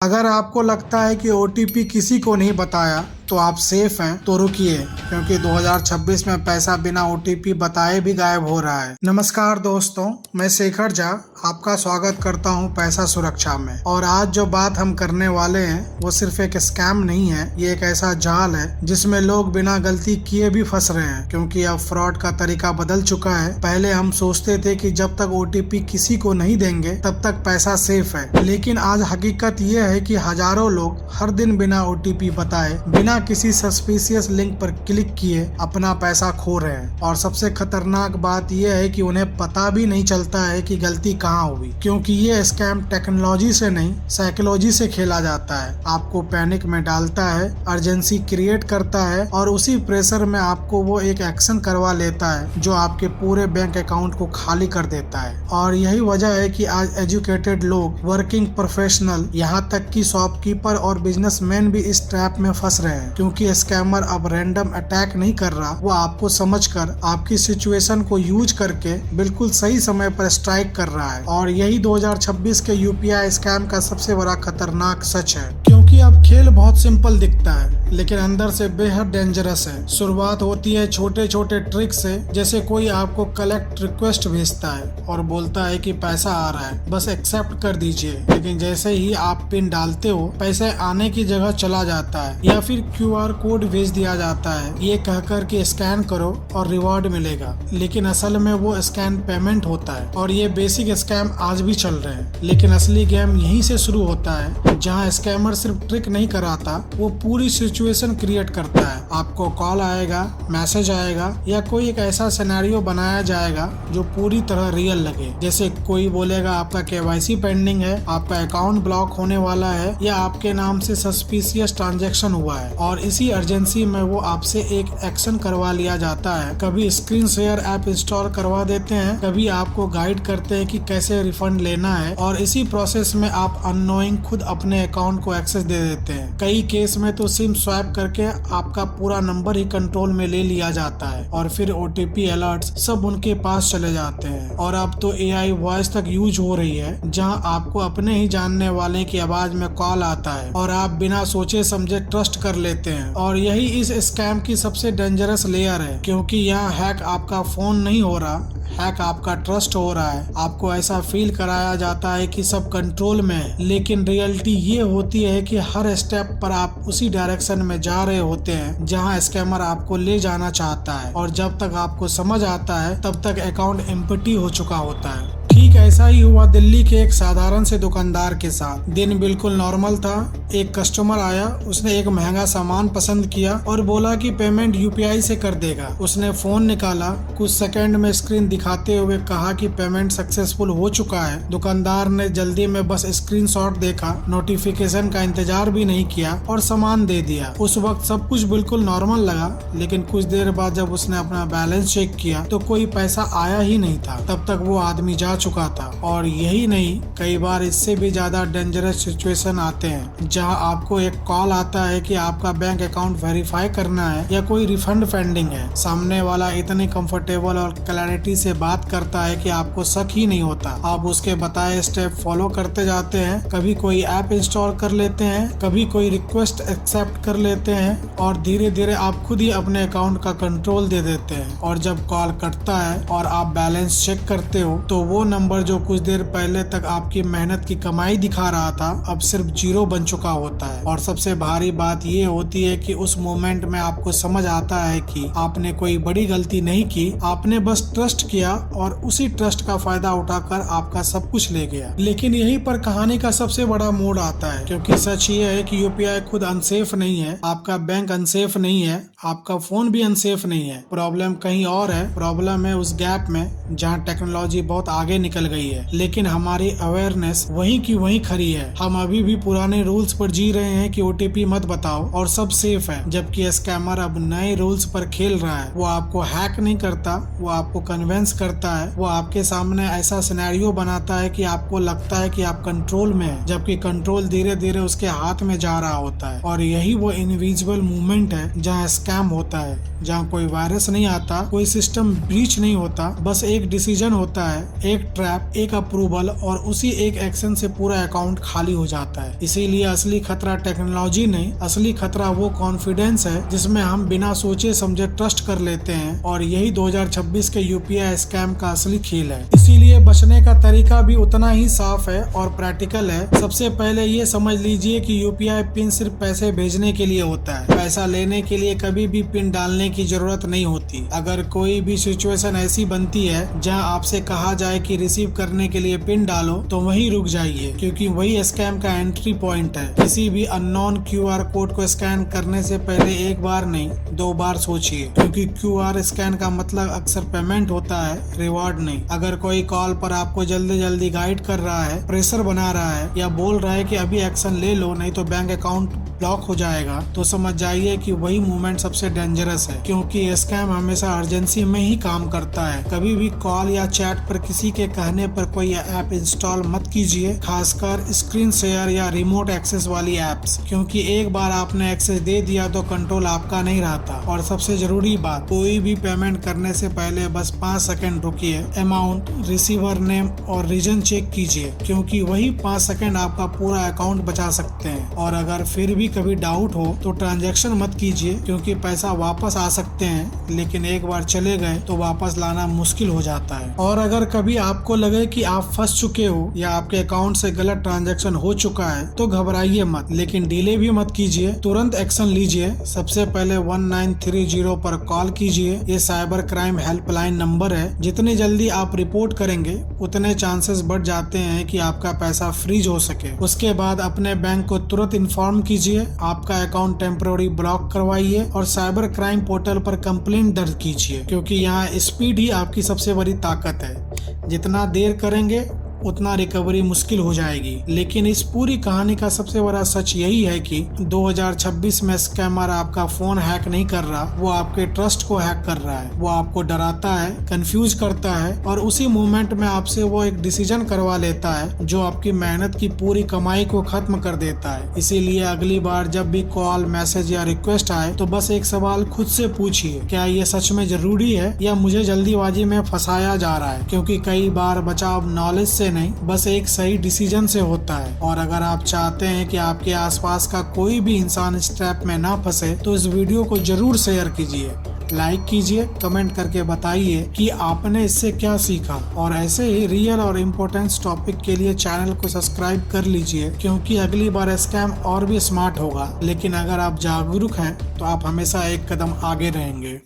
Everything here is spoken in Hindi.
अगर आपको लगता है कि ओटीपी किसी को नहीं बताया तो आप सेफ हैं, तो रुकिए, क्योंकि 2026 में पैसा बिना ओटीपी बताए भी गायब हो रहा है। नमस्कार दोस्तों, मैं शेखर झा आपका स्वागत करता हूं पैसा सुरक्षा में। और आज जो बात हम करने वाले हैं वो सिर्फ एक स्कैम नहीं है, ये एक ऐसा जाल है जिसमें लोग बिना गलती किए भी फंस रहे हैं, क्योंकि अब फ्रॉड का तरीका बदल चुका है। पहले हम सोचते थे कि जब तक ओटीपी किसी को नहीं देंगे तब तक पैसा सेफ है, लेकिन आज हकीकत ये है कि हजारों लोग हर दिन बिना ओटीपी बताए, बिना किसी सस्पिशियस लिंक पर क्लिक किए अपना पैसा खो रहे हैं। और सबसे खतरनाक बात यह है कि उन्हें पता भी नहीं चलता है कि गलती कहाँ हुई, क्योंकि ये स्कैम टेक्नोलॉजी से नहीं साइकोलॉजी से खेला जाता है। आपको पैनिक में डालता है, अर्जेंसी क्रिएट करता है और उसी प्रेशर में आपको वो एक एक्शन करवा लेता है जो आपके पूरे बैंक अकाउंट को खाली कर देता है। और यही वजह है कि आज एजुकेटेड लोग, वर्किंग प्रोफेशनल, यहाँ तक कि शॉपकीपर और बिजनेसमैन भी इस ट्रैप में फंस रहे हैं, क्योंकि स्कैमर अब रैंडम अटैक नहीं कर रहा, वो आपको समझकर, आपकी सिचुएशन को यूज करके बिल्कुल सही समय पर स्ट्राइक कर रहा है। और यही 2026 के यूपीआई स्कैम का सबसे बड़ा खतरनाक सच है, क्योंकि अब खेल बहुत सिंपल दिखता है लेकिन अंदर से बेहद डेंजरस है। शुरुआत होती है छोटे छोटे ट्रिक से, जैसे कोई आपको कलेक्ट रिक्वेस्ट भेजता है और बोलता है कि पैसा आ रहा है, बस एक्सेप्ट कर दीजिए। लेकिन जैसे ही आप पिन डालते हो, पैसे आने की जगह चला जाता है, या फिर क्यूआर कोड भेज दिया जाता है ये कहकर कि स्कैन करो और रिवॉर्ड मिलेगा। लेकिन असल में वो स्कैन पेमेंट होता है। और ये बेसिक स्कैम आज भी चल रहे हैं, लेकिन असली गेम यहीं से शुरू होता है, जहाँ स्कैमर सिर्फ ट्रिक नहीं कराता, वो पूरी सिचुएशन क्रिएट करता है। आपको कॉल आएगा, मैसेज आएगा या कोई एक ऐसा सिनेरियो बनाया जाएगा जो पूरी तरह रियल लगे। जैसे कोई बोलेगा आपका केवाईसी पेंडिंग है, आपका अकाउंट ब्लॉक होने वाला है, या आपके नाम से सस्पिशियस ट्रांजैक्शन हुआ है। और इसी अर्जेंसी में वो आपसे एक एक्शन करवा लिया जाता है। कभी स्क्रीन शेयर ऐप इंस्टॉल करवा देते हैं, कभी आपको गाइड करते हैं कि कैसे रिफंड लेना है, और इसी प्रोसेस में आप अननोइंग खुद अपने अकाउंट को एक्सेस दे देते हैं। कई केस में तो सिम स्वैप करके आपका पूरा नंबर ही कंट्रोल में ले लिया जाता है और फिर ओटीपी अलर्ट्स सब उनके पास चले जाते हैं। और अब तो एआई वॉइस तक यूज हो रही है, जहां आपको अपने ही जानने वाले की आवाज में कॉल आता है और आप बिना सोचे समझे ट्रस्ट कर लेते हैं। और यही इस स्कैम की सबसे डेंजरस लेयर है, क्योंकि यहाँ हैक आपका फोन नहीं हो रहा, हैक आपका ट्रस्ट हो रहा है। आपको ऐसा फील कराया जाता है कि सब कंट्रोल में है, लेकिन रियलिटी ये होती है कि हर स्टेप पर आप उसी डायरेक्शन में जा रहे होते हैं जहां स्कैमर आपको ले जाना चाहता है। और जब तक आपको समझ आता है तब तक अकाउंट एम्प्टी हो चुका होता है। ठीक ऐसा ही हुआ दिल्ली के एक साधारण से दुकानदार के साथ। दिन बिल्कुल नॉर्मल था। एक कस्टमर आया, उसने एक महंगा सामान पसंद किया और बोला कि पेमेंट यूपीआई से कर देगा। उसने फोन निकाला, कुछ सेकंड में स्क्रीन दिखाते हुए कहा कि पेमेंट सक्सेसफुल हो चुका है। दुकानदार ने जल्दी में बस स्क्रीनशॉट देखा, नोटिफिकेशन का इंतजार भी नहीं किया और सामान दे दिया। उस वक्त सब कुछ बिल्कुल नॉर्मल लगा, लेकिन कुछ देर बाद जब उसने अपना बैलेंस चेक किया तो कोई पैसा आया ही नहीं था। तब तक वो आदमी जा चुका था। और यही नहीं, कई बार इससे भी ज्यादा डेंजरस सिचुएशन आते हैं, जहां आपको एक कॉल आता है कि आपका बैंक अकाउंट वेरीफाई करना है या कोई रिफंड पेंडिंग है। सामने वाला इतने कंफर्टेबल और क्लैरिटी से बात करता है कि आपको शक ही नहीं होता। आप उसके बताए स्टेप फॉलो करते जाते हैं, कभी कोई ऐप इंस्टॉल कर लेते हैं, कभी कोई रिक्वेस्ट एक्सेप्ट कर लेते हैं, और धीरे धीरे आप खुद ही अपने अकाउंट का कंट्रोल दे देते हैं। और जब कॉल कटता है और आप बैलेंस चेक करते हो तो वो नंबर जो कुछ देर पहले तक आपकी मेहनत की कमाई दिखा रहा था, अब सिर्फ 0 बन चुका होता है। और सबसे भारी बात ये होती है कि उस मोमेंट में आपको समझ आता है कि आपने कोई बड़ी गलती नहीं की, आपने बस ट्रस्ट किया और उसी ट्रस्ट का फायदा उठाकर आपका सब कुछ ले गया। लेकिन यहीं पर कहानी का सबसे बड़ा मोड़ आता है, क्योंकि सच ये है कि यूपीआई खुद अनसेफ नहीं है, आपका बैंक अनसेफ नहीं है, आपका फोन भी अनसेफ नहीं है। प्रॉब्लम कहीं और है। प्रॉब्लम है उस गैप में जहाँ टेक्नोलॉजी बहुत आगे निकल गई है, लेकिन हमारी अवेयरनेस वहीं की वहीं खड़ी है। हम अभी भी पुराने रूल्स पर जी रहे हैं कि ओटीपी मत बताओ और सब सेफ है, जबकि स्कैमर अब नए रूल्स पर खेल रहा है। वो आपको हैक नहीं करता, वो आपको कन्विंस करता है, वो आपके सामने ऐसा सिनेरियो बनाता है कि आपको लगता है कि आप कंट्रोल में है, जबकि कंट्रोल धीरे धीरे उसके हाथ में जा रहा होता है। और यही वो इनविजिबल मूवमेंट है जहाँ स्कैम होता है, जहाँ कोई वायरस नहीं आता, कोई सिस्टम ब्रीच नहीं होता, बस एक डिसीजन होता है, एक ट्रैप, एक अप्रूवल और उसी एक एक्शन से पूरा अकाउंट खाली हो जाता है। इसीलिए असली खतरा टेक्नोलॉजी नहीं, असली खतरा वो कॉन्फिडेंस है जिसमें हम बिना सोचे समझे ट्रस्ट कर लेते हैं। और यही 2026 के यूपीआई स्कैम का असली खेल है। इसीलिए बचने का तरीका भी उतना ही साफ है और प्रैक्टिकल है। सबसे पहले ये समझ लीजिए कि यूपीआई पिन सिर्फ पैसे भेजने के लिए होता है। पैसा लेने के लिए कभी भी पिन डालने की जरूरत नहीं होती। अगर कोई भी सिचुएशन ऐसी बनती है जहां आपसे कहा जाए कि रिसीव करने के लिए पिन डालो, तो वहीं रुक जाइए, क्योंकि वही स्कैम का एंट्री पॉइंट है। किसी भी अननोन क्यूआर कोड को स्कैन करने से पहले एक बार नहीं 2 बार सोचिए, क्योंकि क्यूआर स्कैन का मतलब अक्सर पेमेंट होता है, रिवॉर्ड नहीं। अगर कोई कॉल पर आपको जल्दी जल्दी गाइड कर रहा है, प्रेशर बना रहा है या बोल रहा है कि अभी एक्शन ले लो नहीं तो बैंक अकाउंट ब्लॉक हो जाएगा, तो समझ जाइए कि वही मूवमेंट सबसे डेंजरस है, क्योंकि स्कैम हमेशा अर्जेंसी में ही काम करता है। कभी भी कॉल या चैट पर किसी के कहने पर कोई ऐप इंस्टॉल मत कीजिए, खासकर स्क्रीन शेयर या रिमोट एक्सेस वाली एप्स, क्योंकि एक बार आपने एक्सेस दे दिया तो कंट्रोल आपका नहीं रहता। और सबसे जरूरी बात, कोई भी पेमेंट करने से पहले बस 5 सेकंड रुकिए, अमाउंट, रिसीवर नेम और रीजन चेक कीजिए, क्योंकि वही 5 सेकंड आपका पूरा अकाउंट बचा सकते हैं। और अगर फिर भी कभी डाउट हो तो ट्रांजैक्शन मत कीजिए, क्योंकि पैसा वापस आ सकते हैं, लेकिन एक बार चले गए तो वापस लाना मुश्किल हो जाता है। और अगर कभी आपको लगे कि आप फंस चुके हो या आपके अकाउंट से गलत ट्रांजैक्शन हो चुका है, तो घबराइए मत, लेकिन डिले भी मत कीजिए, तुरंत एक्शन लीजिए। सबसे पहले 1930 पर कॉल कीजिए। ये साइबर क्राइम हेल्पलाइन नंबर है। जितनी जल्दी आप रिपोर्ट करेंगे उतने चांसेस बढ़ जाते हैं कि आपका पैसा फ्रीज हो सके। उसके बाद अपने बैंक को तुरंत इन्फॉर्म कीजिए, आपका अकाउंट टेम्पररी ब्लॉक करवाइए और साइबर क्राइम पोर्टल पर कंप्लेंट दर्ज कीजिए, क्योंकि यहाँ स्पीड ही आपकी सबसे बड़ी ताकत है। जितना देर करेंगे उतना रिकवरी मुश्किल हो जाएगी। लेकिन इस पूरी कहानी का सबसे बड़ा सच यही है कि 2026 में स्कैमर आपका फोन हैक नहीं कर रहा, वो आपके ट्रस्ट को हैक कर रहा है। वो आपको डराता है, कंफ्यूज करता है और उसी मोमेंट में आपसे वो एक डिसीजन करवा लेता है जो आपकी मेहनत की पूरी कमाई को खत्म कर देता है। इसीलिए अगली बार जब भी कॉल, मैसेज या रिक्वेस्ट आए तो बस एक सवाल खुद से पूछिए, क्या ये सच में जरूरी है या मुझे जल्दीबाजी में फंसाया जा रहा है? क्योंकि कई बार बचाव नॉलेज से नहीं, बस एक सही डिसीजन से होता है। और अगर आप चाहते हैं कि आपके आसपास का कोई भी इंसान इस ट्रैप में ना फंसे, तो इस वीडियो को जरूर शेयर कीजिए, लाइक कीजिए, कमेंट करके बताइए कि आपने इससे क्या सीखा। और ऐसे ही रियल और इम्पोर्टेंट टॉपिक के लिए चैनल को सब्सक्राइब कर लीजिए, क्योंकि अगली बार स्कैम और भी स्मार्ट होगा। लेकिन अगर आप जागरूक हैं तो आप हमेशा एक कदम आगे रहेंगे।